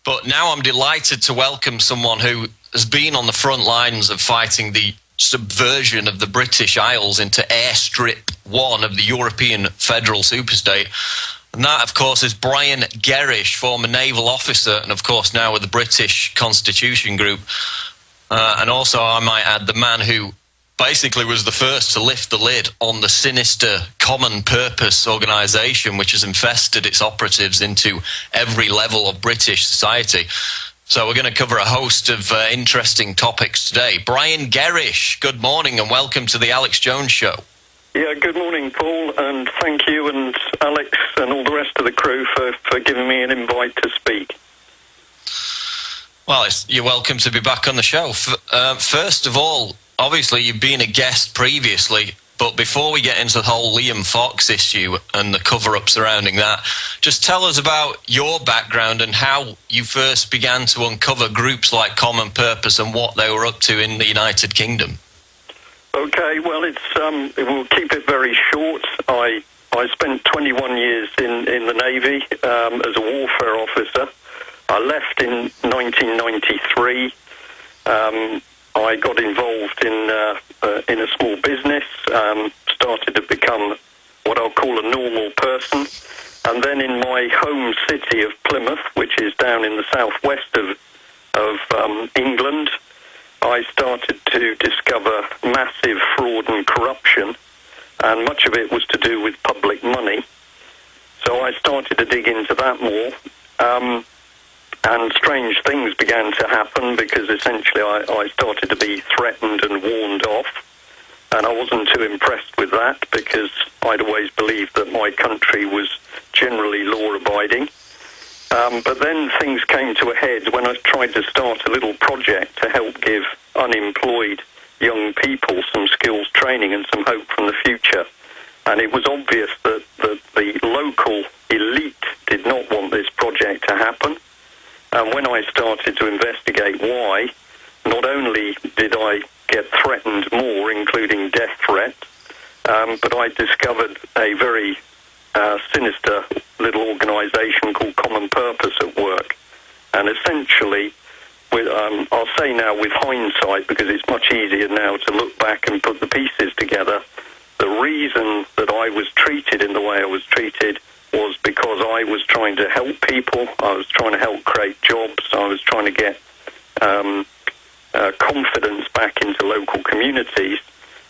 But now I'm delighted to welcome someone who has been on the front lines of fighting the subversion of the British Isles into Airstrip 1 of the European federal superstate. And that, of course, is Brian Gerrish, former naval officer, and, of course, now with the British Constitution Group. And also, I might add, the man who basically was the first to lift the lid on the sinister common purpose organisation which has infested its operatives into every level of British society. So we're going to cover a host of interesting topics today. Brian Gerrish, good morning and welcome to the Alex Jones Show. Yeah, good morning, Paul, and thank you and Alex and all the rest of the crew for giving me an invite to speak. Well, you're welcome to be back on the show. First of all, obviously, you've been a guest previously, but before we get into the whole Liam Fox issue and the cover-up surrounding that, just tell us about your background and how you first began to uncover groups like Common Purpose and what they were up to in the United Kingdom. Okay, well, we'll keep it very short. I spent 21 years in the Navy as a warfare officer. I left in 1993. I got involved in a small business, started to become what I'll call a normal person, and then in my home city of Plymouth, which is down in the southwest of England, I started to discover massive fraud and corruption, and much of it was to do with public money. So I started to dig into that more. And strange things began to happen because essentially I started to be threatened and warned off. And I wasn't too impressed with that because I'd always believed that my country was generally law-abiding. But then things came to a head when I tried to start a little project to help give unemployed young people some skills training and some hope from the future. And it was obvious that the local elite did not want this project to happen. And when I started to investigate why, not only did I get threatened more, including death threats, but I discovered a very sinister little organisation called Common Purpose at work. And essentially, I'll say now with hindsight, because it's much easier now to look back and put the pieces together, the reason that I was treated in the way I was treated was because I was trying to help people, I was trying to help create jobs, I was trying to get confidence back into local communities,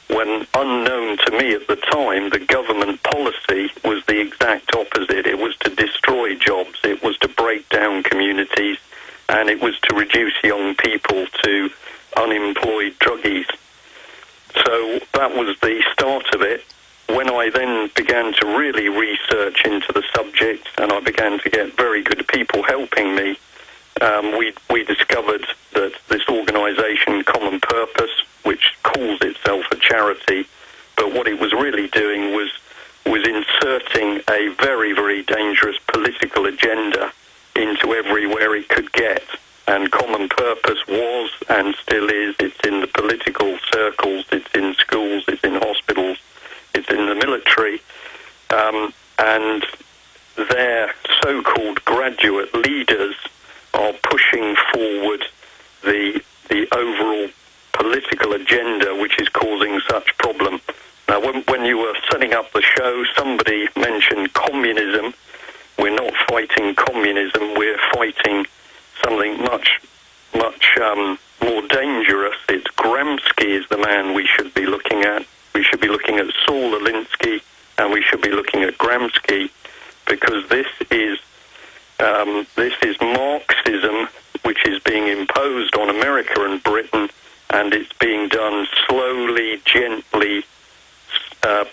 when unknown to me at the time, the government policy was the exact opposite. It was to destroy jobs, it was to break down communities, and it was to reduce young people to unemployed druggies. So that was the start of it. When I then began to really research into the subject and I began to get very good people helping me, we discovered that this organisation, Common Purpose, which calls itself a charity, but what it was really doing was inserting a very, very dangerous political agenda into everywhere it could get. And Common Purpose was and still is, it's in the political circles, it's in schools, it's in hospitals, it's in the military, and their so-called graduate leaders are pushing forward the overall political agenda which is causing such problem. Now, when you were setting up the show, somebody mentioned communism. We're not fighting communism, we're fighting something much more dangerous. It's Gramsci is the man we should be looking at. We should be looking at Saul Alinsky, and we should be looking at Gramsci, because this is Marxism, which is being imposed on America and Britain, and it's being done slowly, gently,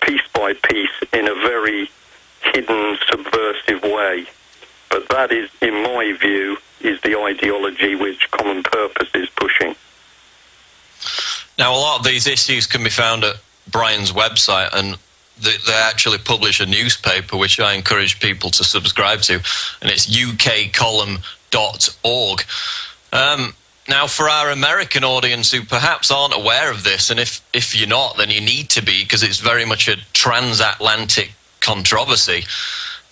piece by piece, in a very hidden, subversive way. But that is, in my view, is the ideology which Common Purpose is pushing. Now, a lot of these issues can be found at Brian's website, and they actually publish a newspaper which I encourage people to subscribe to, and it's ukcolumn.org. Now, for our American audience who perhaps aren't aware of this, and if you're not, then you need to be, because it's very much a transatlantic controversy,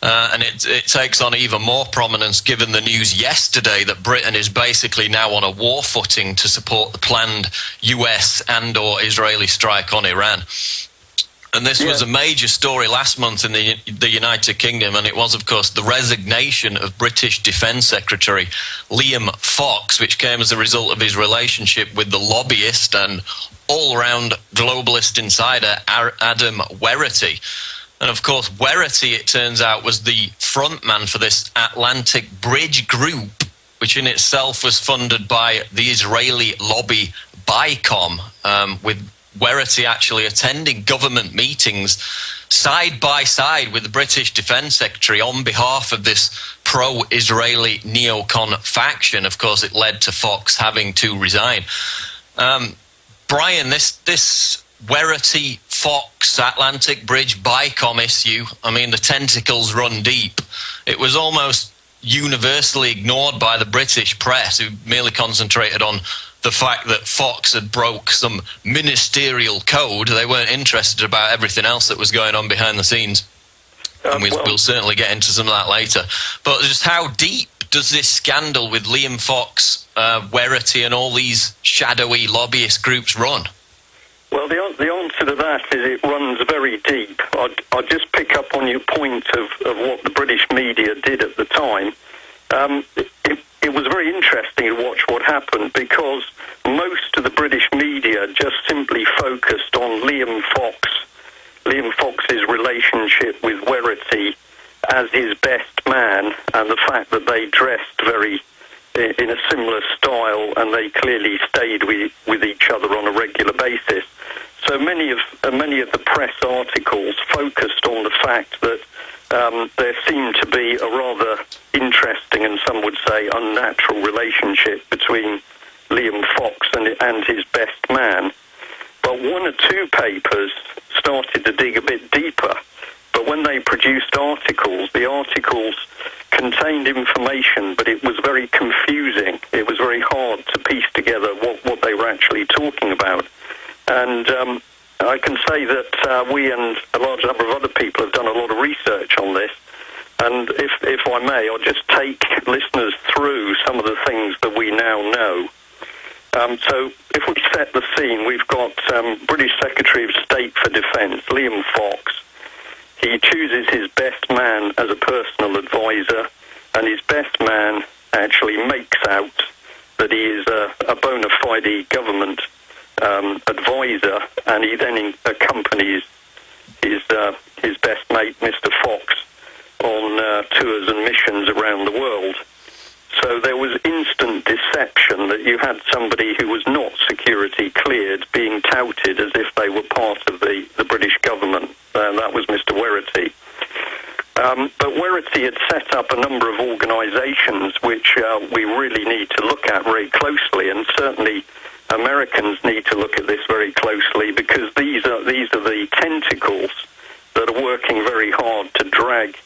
And it takes on even more prominence given the news yesterday that Britain is basically now on a war footing to support the planned US and or Israeli strike on Iran. And this was a major story last month in the United Kingdom, and it was, of course, the resignation of British Defence Secretary Liam Fox, which came as a result of his relationship with the lobbyist and all-round globalist insider Adam Werrity. And, of course, Werrity, it turns out, was the frontman for this Atlantic Bridge group, which in itself was funded by the Israeli lobby BICOM, with Werrity actually attending government meetings side by side with the British Defence Secretary on behalf of this pro-Israeli neocon faction. Of course, it led to Fox having to resign. Brian, this Werrity Fox Atlantic Bridge BICOM issue, I mean, the tentacles run deep. It was almost universally ignored by the British press, who merely concentrated on the fact that Fox had broke some ministerial code. They weren't interested about everything else that was going on behind the scenes. And we'll certainly get into some of that later. But just how deep does this scandal with Liam Fox, Werrity, and all these shadowy lobbyist groups run? Well, the answer to that is it runs very deep. I'll just pick up on your point of what the British media did at the time. It was very interesting to watch what happened, because most of the British media just simply focused on Liam Fox's relationship with Werrity as his best man, and the fact that they dressed very in a similar style, and they clearly stayed with each other on a regular basis. So many of the press articles focused on the fact that there seemed to be a rather interesting, and some would say unnatural, relationship between Liam Fox and his best man. But one or two papers started to dig a bit deeper. But when they produced articles, the articles contained information, but it was very confusing. It was very hard to piece together what they were actually talking about. And I can say that we and a large number of other people have done a lot of research on this. And if I may, I'll just take listeners through some of the things that we now know. So if we set the scene, we've got British Secretary of State for Defence, Liam Fox. He chooses his best man as a personal advisor, and his best man actually makes out that he is a bona fide government advisor, and he then accompanies his best mate, Mr. Fox, on tours and missions around the world. So there was instant deception that you had somebody who was not security cleared being touted as if they were part of the British government. That was Mr. Werrity. But Werrity had set up a number of organisations which we really need to look at very closely, and certainly Americans need to look at this very closely, because these are the tentacles that are working very hard to drag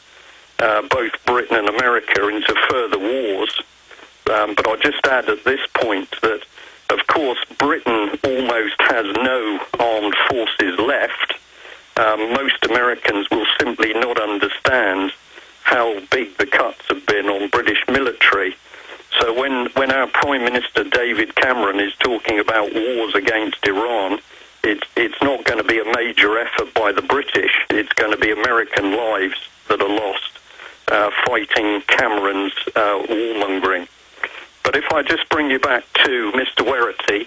both Britain and America into further wars. But I'll just add at this point that, of course, Britain almost has no armed forces left. Most Americans will simply not understand how big the cuts have been on British military. So when our Prime Minister David Cameron is talking about wars against Iran, it's not going to be a major effort by the British. It's going to be American lives that are lost fighting Cameron's warmongering. But if I just bring you back to Mr. Werrity,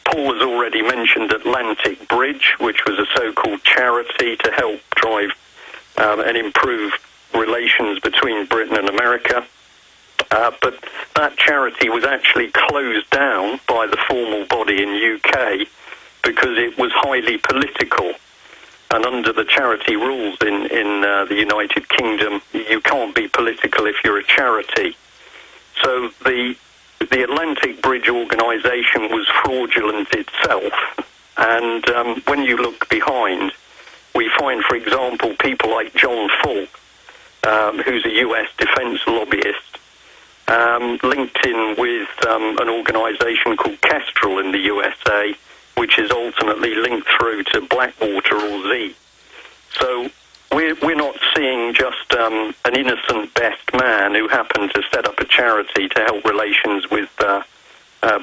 Paul has already mentioned Atlantic Bridge, which was a so-called charity to help drive and improve relations between Britain and America. But that charity was actually closed down by the formal body in UK because it was highly political. And under the charity rules in the United Kingdom, you can't be political if you're a charity. So the Atlantic Bridge organisation was fraudulent itself. And when you look behind, we find, for example, people like John Falk, who's a US defence lobbyist, linked in with an organisation called Kestrel in the USA, which is ultimately linked through to Blackwater or Z. So we're not seeing just an innocent best man who happened to set up a charity to help relations with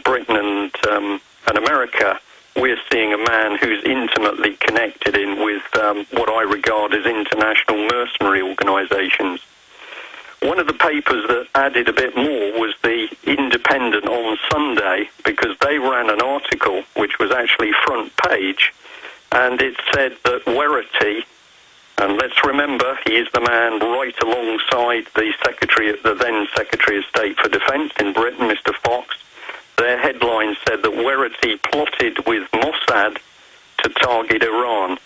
Britain and America. We're seeing a man who's intimately connected in with what I regard as international mercenary organisations. One of the papers that added a bit more was the Independent on Sunday, because they ran an article which was actually front page, and it said that Werrity, and let's remember he is the man right alongside the then Secretary of State for Defence in Britain, Mr. Fox. Their headline said that Werrity plotted with Mossad to target Iran.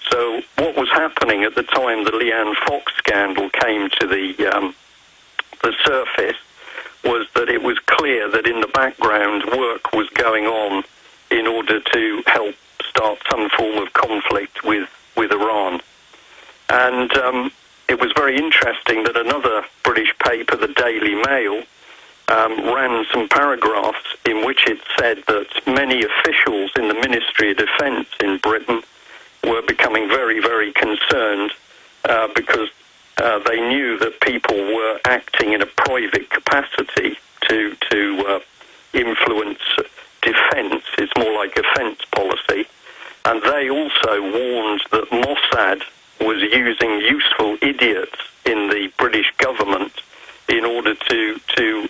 So what was happening at the time the Leanne Fox scandal came to the surface was that it was clear that in the background work was going on in order to help start some form of conflict with Iran. And it was very interesting that another British paper, the Daily Mail, ran some paragraphs in which it said that many officials in the Ministry of Defence in Britain were becoming very, very concerned because they knew that people were acting in a private capacity to influence defence. It's more like offence policy. And they also warned that Mossad was using useful idiots in the British government in order to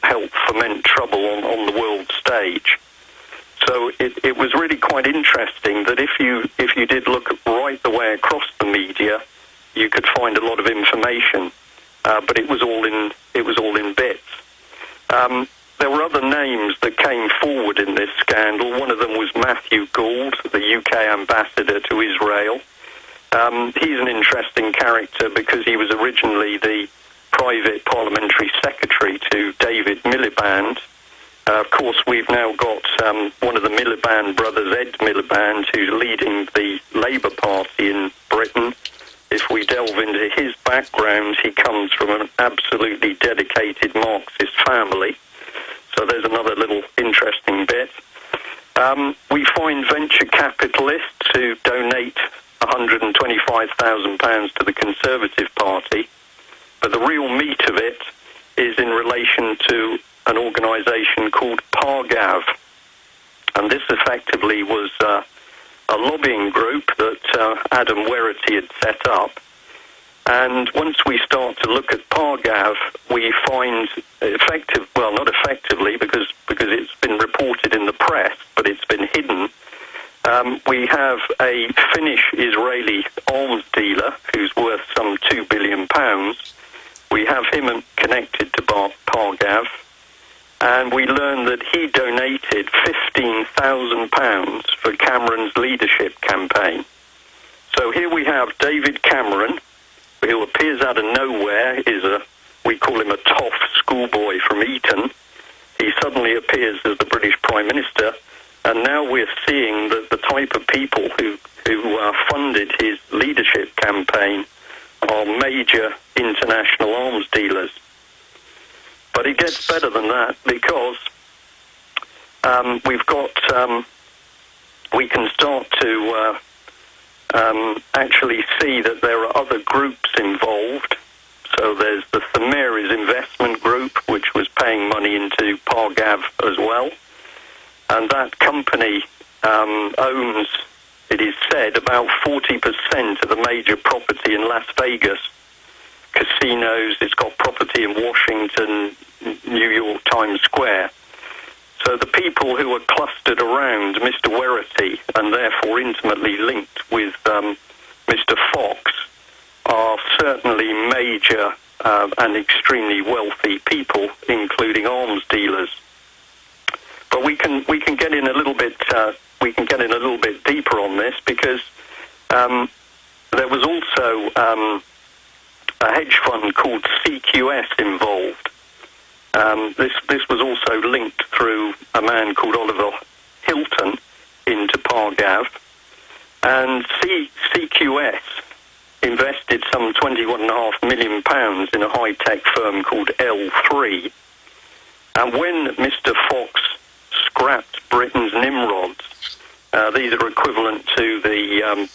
help foment trouble on the world stage. So it was really quite interesting that if you did look right the way across the media, you could find a lot of information, but it was all in bits. There were other names that came forward in this scandal. One of them was Matthew Gould, the UK ambassador to Israel. He's an interesting character because he was originally the private parliamentary secretary to David Miliband. Of course, we've now got one of the Miliband brothers, Ed Miliband, who's leading the Labour Party in Britain. If we delve into his background, he comes from an absolutely dedicated Marxist family. So there's another little interesting bit. We find venture capitalists who donate £125,000 to the Conservative Party. But the real meat of it is in relation to an organisation called Pargav. And this effectively was a lobbying group that Adam Werrity had set up. And once we start to look at Pargav, we find not effectively, because it's been reported in the press, but it's been hidden. We have a Finnish-Israeli arms dealer who's worth some £2 billion. We have him connected to Pargav, and we learn that he donated £15,000 for Cameron's leadership campaign. So here we have David Cameron, who appears out of nowhere, we call him a toff schoolboy from Eton. He suddenly appears as the British Prime Minister, and now we're seeing that the type of people who funded his leadership campaign are major international arms dealers. But it gets better than that, because we can start to actually see that there are other groups involved. So there's the Thamires Investment Group, which was paying money into Pargav as well. And that company owns, it is said, about 40% of the major property in Las Vegas. Casinos, it's got property in Washington, New York, Times Square. So the people who are clustered around Mr. Werrity and therefore intimately linked with Mr. Fox are certainly major and extremely wealthy people, including arms dealers. But we can get in a little bit deeper on this, because there was also a hedge fund called CQS involved. This was also linked through a man called Oliver Hilton into Pargav, and CQS invested some £21.5 million in a high-tech firm called L3. And when Mr. Fox scrapped Britain's Nimrods, these are equivalent to the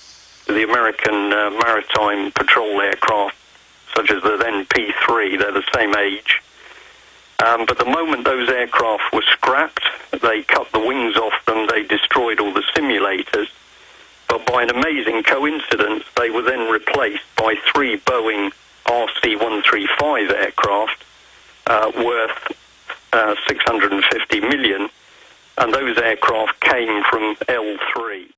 the American maritime patrol aircraft, such as the then P-3. They're the same age. But the moment those aircraft were scrapped, they cut the wings off them, they destroyed all the simulators. But by an amazing coincidence, they were then replaced by 3 Boeing RC-135 aircraft worth 650 million, and those aircraft came from L3.